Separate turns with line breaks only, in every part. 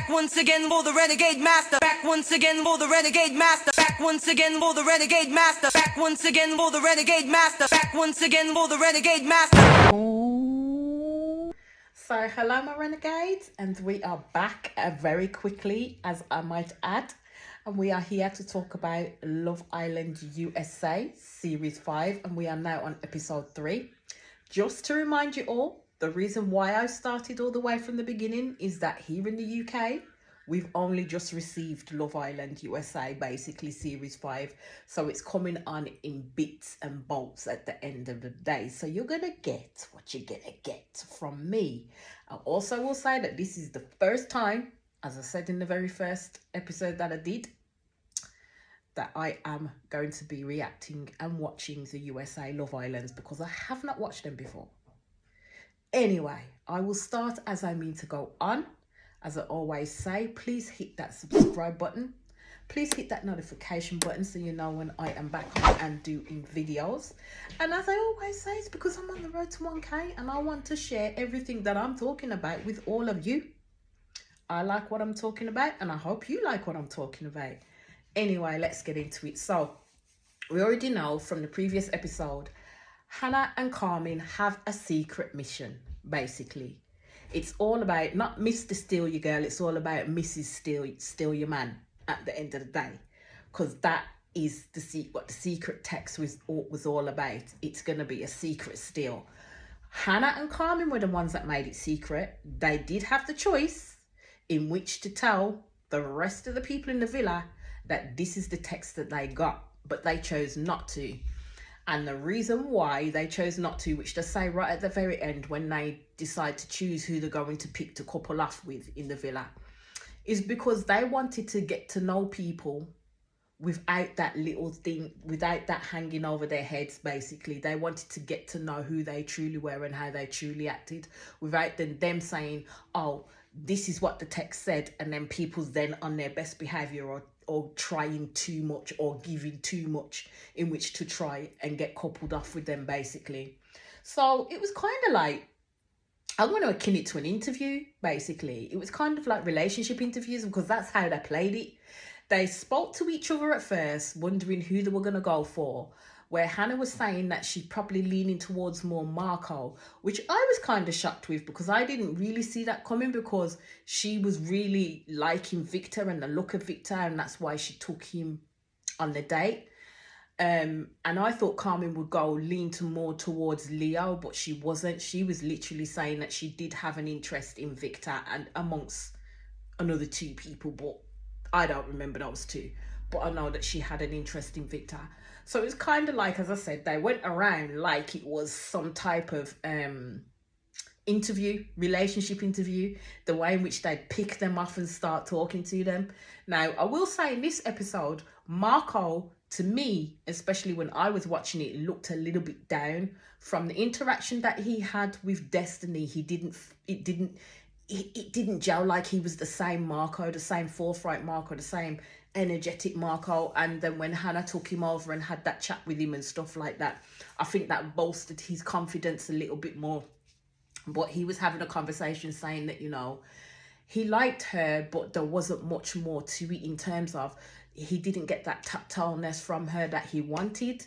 Back once again for the renegade master. Back once again for the renegade master. Back once again for the renegade master. Back once again for the renegade master. Back once again for the renegade master.
So hello my renegades, and we are back very quickly, as I might add, and we are here to talk about Love Island USA Series 5, and we are now on episode 3. Just to remind you all, the reason why I started all the way from the beginning is that here in the UK, we've only just received Love Island USA, basically Series 5. So it's coming on in bits and bolts at the end of the day. So you're going to get what you're going to get from me. I also will say that this is the first time, as I said in the very first episode that I did, that I am going to be reacting and watching the USA Love Islands, because I have not watched them before. Anyway, I will start as I mean to go on. As I always say, please hit that subscribe button. Please hit that notification button so you know when I am back on and doing videos. And as I always say, it's because I'm on the road to 1K and I want to share everything that I'm talking about with all of you. I like what I'm talking about and I hope you like what I'm talking about. Anyway, let's get into it. So, we already know from the previous episode, Hannah and Carmen have a secret mission, basically. It's all about not Mr. Steal Your Girl, it's all about Mrs. Steal Your Man at the end of the day. Because that is what the secret text was all about. It's going to be a secret steal. Hannah and Carmen were the ones that made it secret. They did have the choice in which to tell the rest of the people in the villa that this is the text that they got, but they chose not to. And the reason why they chose not to, which they say right at the very end when they decide to choose who they're going to pick to couple off with in the villa, is because they wanted to get to know people without that little thing, without that hanging over their heads, basically. They wanted to get to know who they truly were and how they truly acted, without them saying, oh, this is what the text said, and then people's then on their best behaviour or trying too much or giving too much in which to try and get coupled off with them, basically. So it was kind of like, I want to akin it to an interview, basically. It was kind of like relationship interviews, because that's how they played it. They spoke to each other at first, wondering who they were going to go for, where Hannah was saying that she's probably leaning towards more Marco, which I was kind of shocked with, because I didn't really see that coming, because she was really liking Victor and the look of Victor, and that's why she took him on the date. And I thought Carmen would lean more towards Leo, but she wasn't. She was literally saying that she did have an interest in Victor and amongst another 2 people, but I don't remember those 2. But I know that she had an interest in Victor. So it was kind of like, as I said, they went around like it was some type of relationship interview, the way in which they'd pick them off and start talking to them. Now, I will say in this episode, Marco, to me, especially when I was watching it, looked a little bit down from the interaction that he had with Destiny. It didn't gel like he was the same Marco, the same forthright Marco, the same energetic Marco. And then when Hannah took him over and had that chat with him and stuff like that, I think that bolstered his confidence a little bit more. But he was having a conversation saying that, you know, he liked her, but there wasn't much more to it in terms of he didn't get that tactileness from her that he wanted.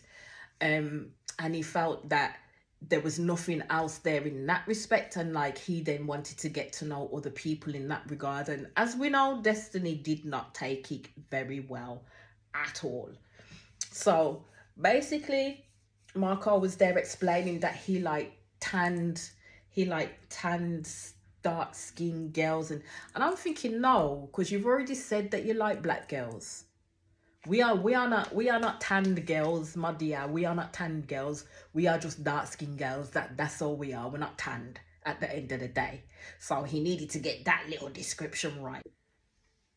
And he felt that there was nothing else there in that respect, and like he then wanted to get to know other people in that regard. And as we know, Destiny did not take it very well at all. So basically, Marco was there explaining that he liked tanned dark skinned girls, and I'm thinking, no, because you've already said that you like black girls. We are not tanned girls, my dear. We are not tanned girls. We are just dark-skinned girls. That's all we are. We're not tanned at the end of the day. So he needed to get that little description right.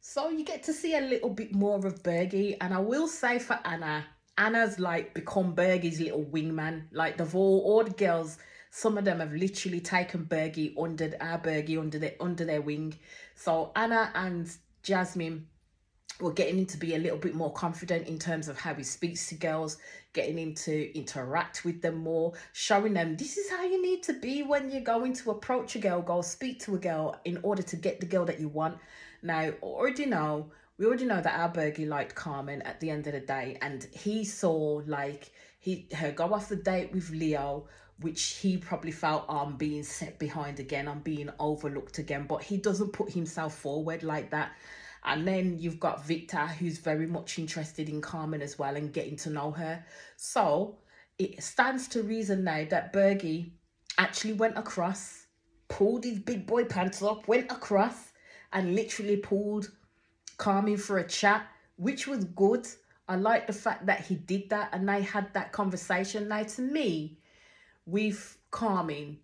So you get to see a little bit more of Bergie. And I will say for Anna's like become Bergie's little wingman. Like all the girls, some of them have literally taken Bergie under their wing. So Anna and Jasmine we're getting him to be a little bit more confident in terms of how he speaks to girls, getting him to interact with them more, showing them this is how you need to be when you're going to approach a girl, go speak to a girl in order to get the girl that you want. Now, we already know that our Bergie liked Carmen at the end of the day, and he saw like her go off the date with Leo, which he probably felt I'm being set behind again, I'm being overlooked again, but he doesn't put himself forward like that. And then you've got Victor, who's very much interested in Carmen as well and getting to know her. So it stands to reason now that Bergie actually went across, pulled his big boy pants up, went across and literally pulled Carmen for a chat, which was good. I like the fact that he did that and they had that conversation. Now, to me, with Carmen,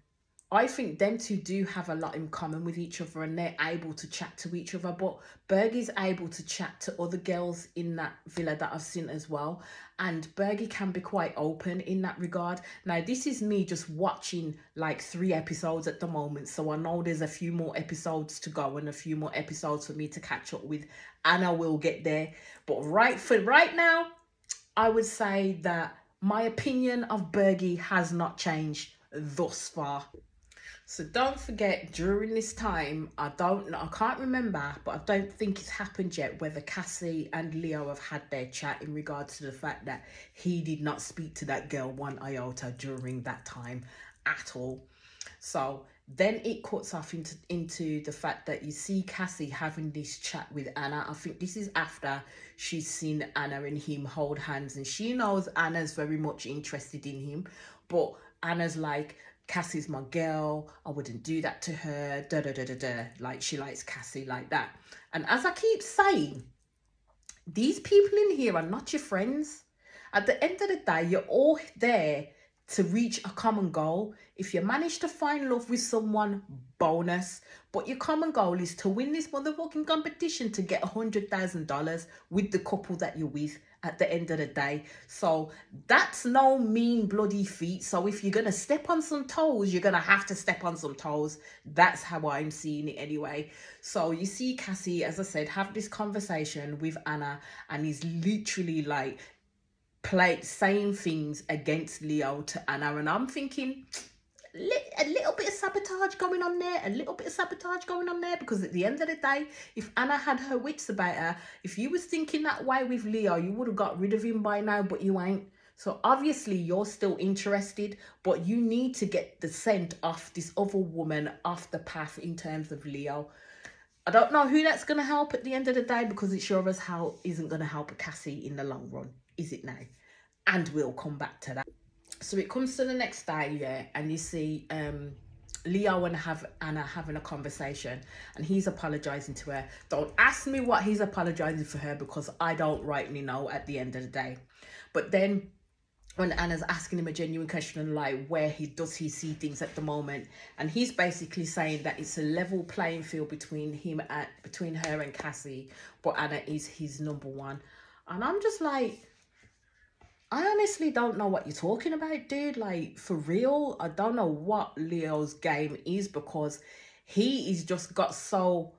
I think them two do have a lot in common with each other and they're able to chat to each other. But Bergie's able to chat to other girls in that villa that I've seen as well. And Bergie can be quite open in that regard. Now, this is me just watching like 3 episodes at the moment. So I know there's a few more episodes to go and a few more episodes for me to catch up with. And I will get there. But right now, I would say that my opinion of Bergie has not changed thus far. So don't forget, during this time, I can't remember, but I don't think it's happened yet whether Cassie and Leo have had their chat in regards to the fact that he did not speak to that girl one iota during that time at all. So then it cuts off into the fact that you see Cassie having this chat with Anna. I think this is after she's seen Anna and him hold hands, and she knows Anna's very much interested in him, but Anna's like, Cassie's my girl, I wouldn't do that to her, like she likes Cassie like that. And as I keep saying, these people in here are not your friends. At the end of the day, you're all there to reach a common goal. If you manage to find love with someone, bonus. But your common goal is to win this motherfucking competition to get $100,000 with the couple that you're with at the end of the day. So that's no mean bloody feat. So if you're going to step on some toes, you're going to have to step on some toes. That's how I'm seeing it anyway. So you see Cassie, as I said, have this conversation with Anna, and he's literally like saying things against Leo to Anna, and I'm thinking a little bit of sabotage going on there, because at the end of the day, if Anna had her wits about her, if you was thinking that way with Leo, you would have got rid of him by now, but you ain't. So obviously you're still interested, but you need to get the scent off this other woman off the path in terms of Leo. I don't know who that's going to help at the end of the day, because it sure as hell isn't going to help Cassie in the long run, is it now? And we'll come back to that. So it comes to the next day, yeah, and you see Leo and Anna having a conversation, and he's apologising to her. Don't ask me what he's apologising for her, because I don't rightly know at the end of the day. But then when Anna's asking him a genuine question, like where does he see things at the moment, and he's basically saying that it's a level playing field between her and Cassie, but Anna is his number one. And I'm just like, I honestly don't know what you're talking about, dude. Like, for real, I don't know what Leo's game is, because he is just got so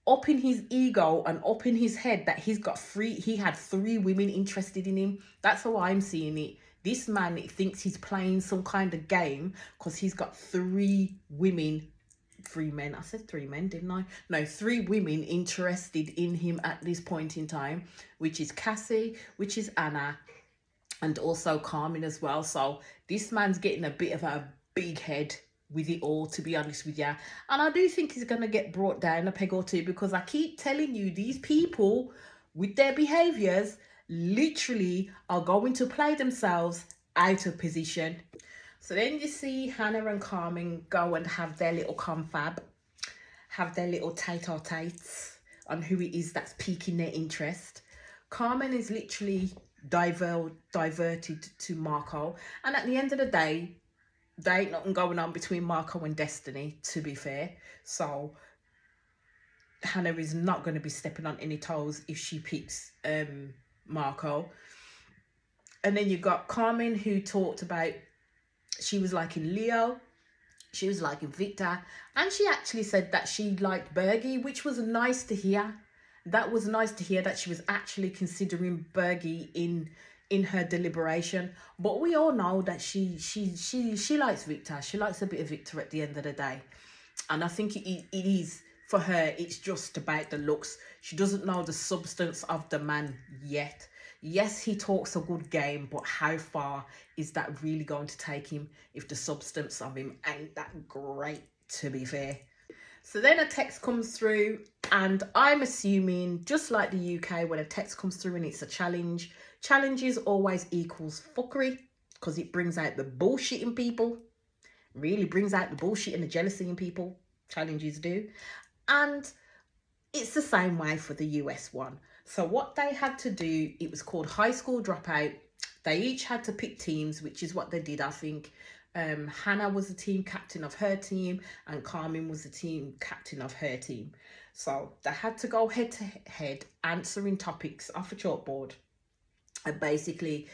up in his ego and up in his head that he had 3 women interested in him. That's how I'm seeing it. This man thinks he's playing some kind of game because he's got 3 women, 3 men. I said 3 men, didn't I? No, 3 women interested in him at this point in time, which is Cassie, which is Anna, and also Carmen as well. So this man's getting a bit of a big head with it all, to be honest with you. And I do think he's going to get brought down a peg or two, because I keep telling you, these people with their behaviours literally are going to play themselves out of position. So then you see Hannah and Carmen go and have their little confab, have their little tete-a-tetes on who it is that's piquing their interest. Carmen is literally diverted to Marco, and at the end of the day, there ain't nothing going on between Marco and Destiny, to be fair. So Hannah is not going to be stepping on any toes if she picks Marco. And then you got Carmen, who talked about she was liking Leo, she was liking Victor, and she actually said that she liked Bergie, which was nice to hear. that was nice to hear that she was actually considering Bergie in her deliberation. But we all know that she likes Victor. She likes a bit of Victor at the end of the day. And I think it is, for her, it's just about the looks. She doesn't know the substance of the man yet. Yes, he talks a good game, but how far is that really going to take him if the substance of him ain't that great, to be fair? So then a text comes through, and I'm assuming, just like the UK, when a text comes through and it's a challenge, challenges always equals fuckery, because it brings out the bullshit in people. Really brings out the bullshit and the jealousy in people. Challenges do. And it's the same way for the US one. So what they had to do, it was called High School Dropout. They each had to pick teams, which is what they did, I think. Hannah was the team captain of her team, and Carmen was the team captain of her team. So they had to go head to head, answering topics off a chalkboard. And basically,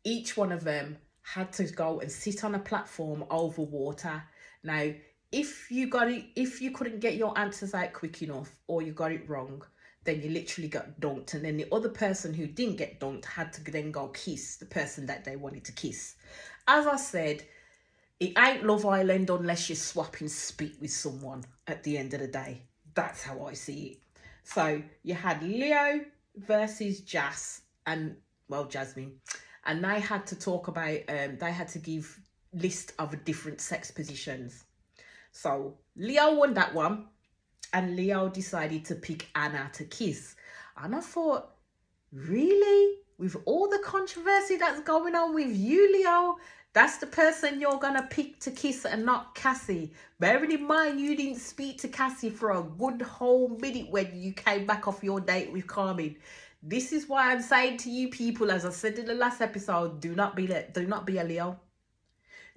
each one of them had to go and sit on a platform over water. Now, if you couldn't get your answers out quick enough, or you got it wrong, then you literally got dunked. And then the other person who didn't get dunked had to then go kiss the person that they wanted to kiss. As I said, it ain't Love Island unless you're swapping spit with someone at the end of the day. That's how I see it. So you had Leo versus Jasmine, and they had to talk about, they had to give list of different sex positions. So Leo won that one, and Leo decided to pick Anna to kiss. And I thought, really? With all the controversy that's going on with you, Leo, that's the person you're going to pick to kiss and not Cassie. Bearing in mind, you didn't speak to Cassie for a good whole minute when you came back off your date with Carmen. This is why I'm saying to you people, as I said in the last episode, do not be a Leo.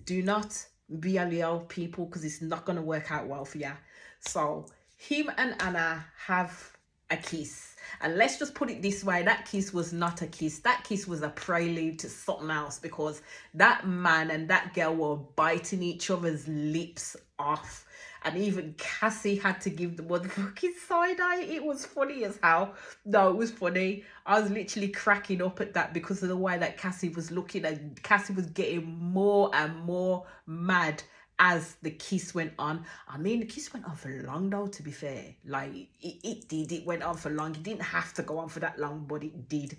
Do not be a Leo, people, because it's not going to work out well for you. So him and Anna have a kiss. And let's just put it this way, that kiss was not a kiss. That kiss was a prelude to something else, because that man and that girl were biting each other's lips off. And even Cassie had to give the motherfucking side eye. It was funny as hell. No, it was funny. I was literally cracking up at that because of the way that Cassie was looking, and Cassie was getting more and more mad as the kiss went on. I mean, the kiss went on for long though, to be fair. Like, it went on for long. It didn't have to go on for that long, but it did.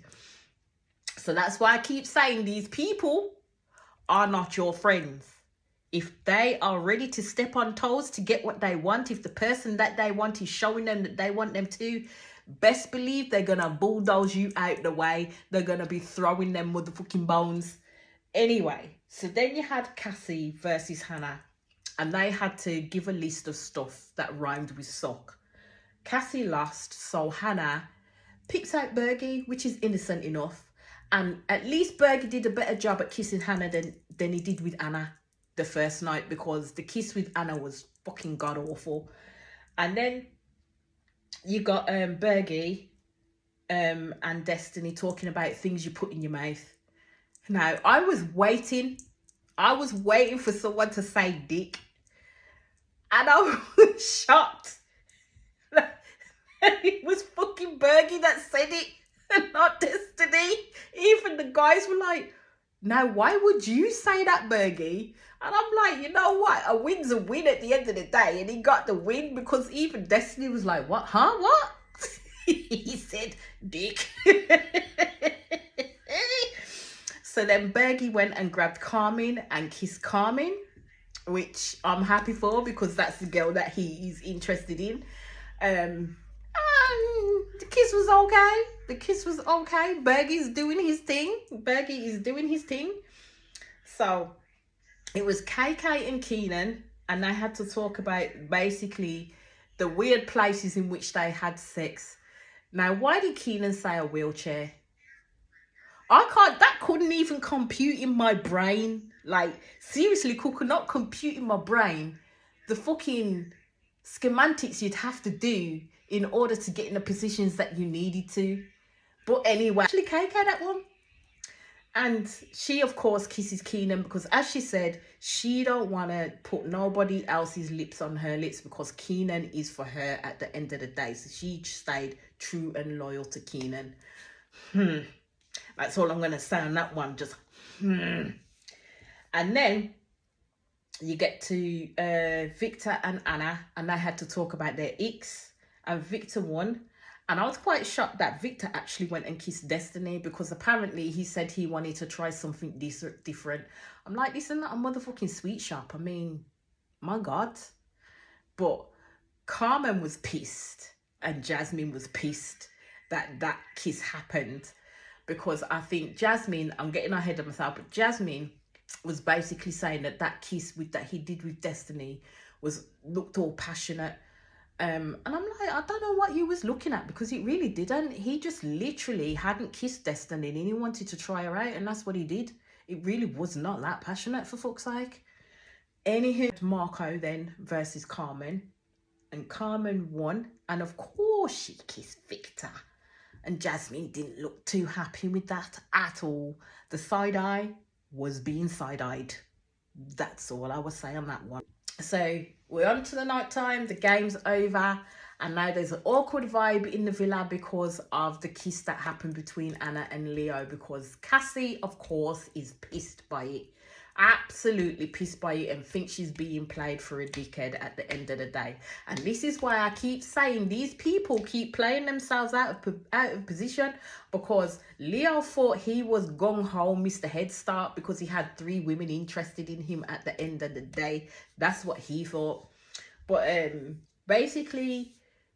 So that's why I keep saying these people are not your friends. If they are ready to step on toes to get what they want, if the person that they want is showing them that they want them to, best believe they're gonna bulldoze you out the way. They're gonna be throwing them motherfucking bones. Anyway, so then you had Cassie versus Hannah, and they had to give a list of stuff that rhymed with sock. Cassie lost, so Hannah picks out Bergie, which is innocent enough. And at least Bergie did a better job at kissing Hannah than he did with Anna the first night, because the kiss with Anna was fucking god awful. And then you got Bergie and Destiny talking about things you put in your mouth. Now, I was waiting for someone to say dick, and I was shocked. It was fucking Bergie that said it, and not Destiny. Even the guys were like, now why would you say that, Bergie? And I'm like, you know what? A win's a win at the end of the day. And he got the win, because even Destiny was like, what? Huh? What? He said dick. So then Bergie went and grabbed Carmen and kissed Carmen, which I'm happy for, because that's the girl that he is interested in. And the kiss was okay. The kiss was okay. Bergie's doing his thing. Bergie is doing his thing. So it was KK and Keenan, and they had to talk about basically the weird places in which they had sex. Now, why did Keenan say a wheelchair? That couldn't even compute in my brain. Like, seriously, could not compute in my brain the fucking schematics you'd have to do in order to get in the positions that you needed to. But anyway, actually KK that one. And she, of course, kisses Keenan because, as she said, she don't want to put nobody else's lips on her lips because Keenan is for her at the end of the day. So she stayed true and loyal to Keenan. That's all I'm going to say on that one. Just And then you get to Victor and Anna, and they had to talk about their icks, and Victor won. And I was quite shocked that Victor actually went and kissed Destiny because apparently he said he wanted to try something different. I'm like, this isn't a motherfucking sweet shop. I mean, my God. But Carmen was pissed and Jasmine was pissed that that kiss happened because I think Jasmine, I'm getting ahead of myself, but Jasmine was basically saying that that kiss that he did with Destiny looked all passionate. And I'm like, I don't know what you was looking at because it really didn't. He just literally hadn't kissed Destiny and he wanted to try her out, and that's what he did. It really was not that passionate, for fuck's sake. Anywho, Marco then versus Carmen, and Carmen won, and of course she kissed Victor, and Jasmine didn't look too happy with that at all. The side eye was being side-eyed. That's all I would say on that one. So we're on to the night time, the game's over, and now there's an awkward vibe in the villa because of the kiss that happened between Anna and Leo, because Cassie, of course, is pissed by it. Absolutely pissed by it and thinks she's being played for a dickhead at the end of the day. And this is why I keep saying these people keep playing themselves out of position, because Leo thought he was gung-ho Mr. Head Start because he had 3 women interested in him at the end of the day. That's what he thought. But basically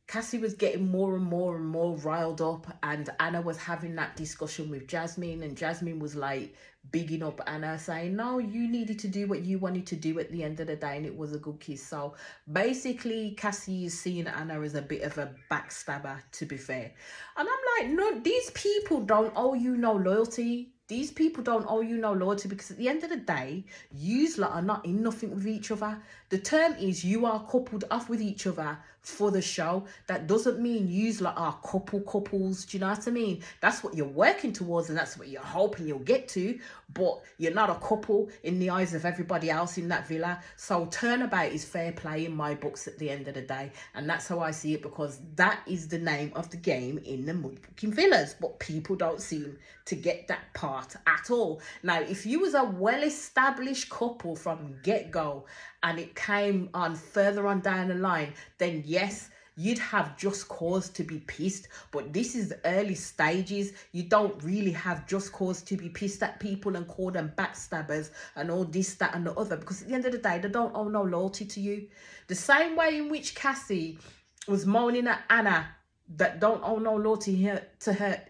Cassie was getting more and more and more riled up, and Anna was having that discussion with Jasmine, and Jasmine was like bigging up Anna, saying, no, you needed to do what you wanted to do at the end of the day, and it was a good kiss. So basically Cassie is seeing Anna as a bit of a backstabber, to be fair. And I'm like, no, these people don't owe you no loyalty. These people don't owe you no loyalty, because at the end of the day, yous lot are not in nothing with each other. The term is you are coupled off with each other for the show. That doesn't mean yous lot are couples. Do you know what I mean? That's what you're working towards, and that's what you're hoping you'll get to. But you're not a couple in the eyes of everybody else in that villa. So turnabout is fair play in my books at the end of the day. And that's how I see it, because that is the name of the game in the motherfucking villas. But people don't seem to get that part at all. Now, if you was a well-established couple from get-go and it came on further on down the line, then yes, you'd have just cause to be pissed. But this is early stages. You don't really have just cause to be pissed at people and call them backstabbers and all this, that and the other, because at the end of the day, they don't owe no loyalty to you. The same way in which Cassie was moaning at Anna that don't owe no loyalty to her,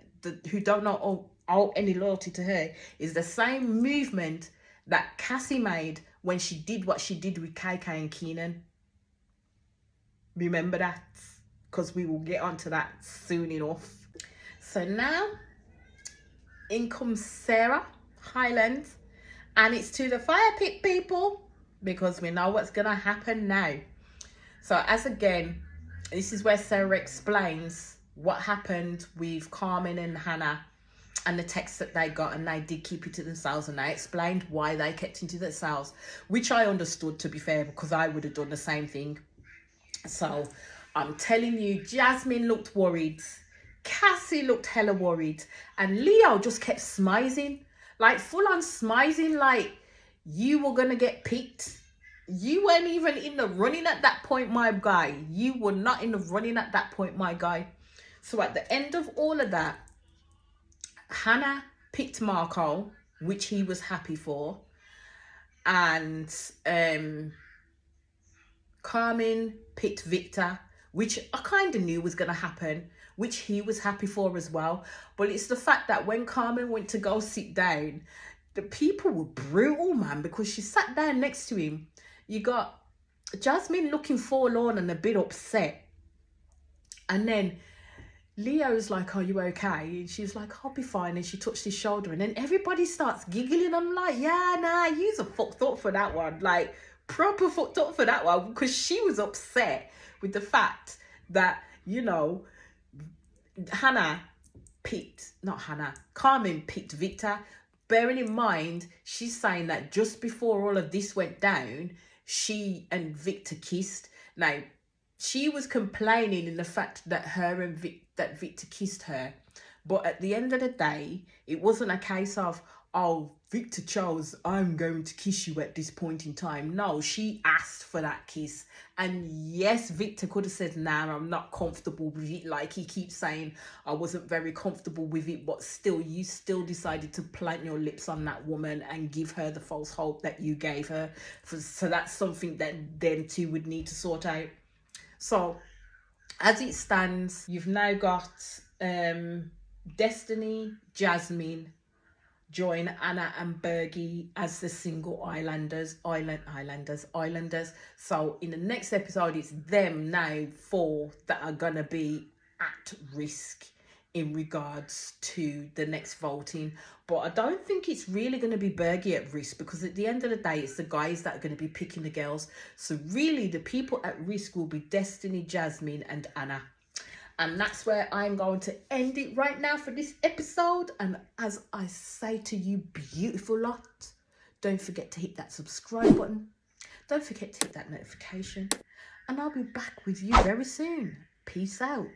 who don't owe any loyalty to her, is the same movement that Cassie made when she did what she did with KK and Keenan. Remember that, because we will get onto that soon enough. So now in comes Sarah Hyland, and it's to the fire pit, people, because we know what's gonna happen now. So as again, this is where Sarah explains what happened with Carmen and Hannah and the text that they got, and they did keep it to themselves, and they explained why they kept it to themselves, which I understood, to be fair, because I would have done the same thing. So I'm telling you, Jasmine looked worried, Cassie looked hella worried, and Leo just kept smizing, like full on smizing, like you were gonna get picked. You weren't even in the running at that point, my guy. You were not in the running at that point, my guy. So at the end of all of that, Hannah picked Marco, which he was happy for, and Carmen picked Victor, which I kind of knew was going to happen, which he was happy for as well. But it's the fact that when Carmen went to go sit down, the people were brutal, man, because she sat down next to him. You got Jasmine looking forlorn and a bit upset, and then Leo's like, are you okay? And she's like, I'll be fine. And she touched his shoulder, and then everybody starts giggling. I'm like, yeah, nah, you's a fucked up for that one. Like, proper fucked up for that one, because she was upset with the fact that, you know, Carmen picked Victor bearing in mind, she's saying that just before all of this went down, she and Victor kissed. Now, she was complaining in the fact that that Victor kissed her, but at the end of the day, it wasn't a case of, oh, Victor chose, I'm going to kiss you at this point in time. No, she asked for that kiss. And yes, Victor could have said, nah, I'm not comfortable with it. Like he keeps saying, I wasn't very comfortable with it, but still, you still decided to plant your lips on that woman and give her the false hope that you gave her. So that's something that them two would need to sort out. So as it stands, you've now got Destiny, Jasmine join Anna and Bergie as the single islanders. So in the next episode, it's them now four that are gonna be at risk in regards to the next voting. But I don't think it's really going to be Bergie at risk, because at the end of the day, it's the guys that are going to be picking the girls. So really, the people at risk will be Destiny, Jasmine and Anna. And that's where I'm going to end it right now for this episode. And as I say to you, beautiful lot, don't forget to hit that subscribe button. Don't forget to hit that notification. And I'll be back with you very soon. Peace out.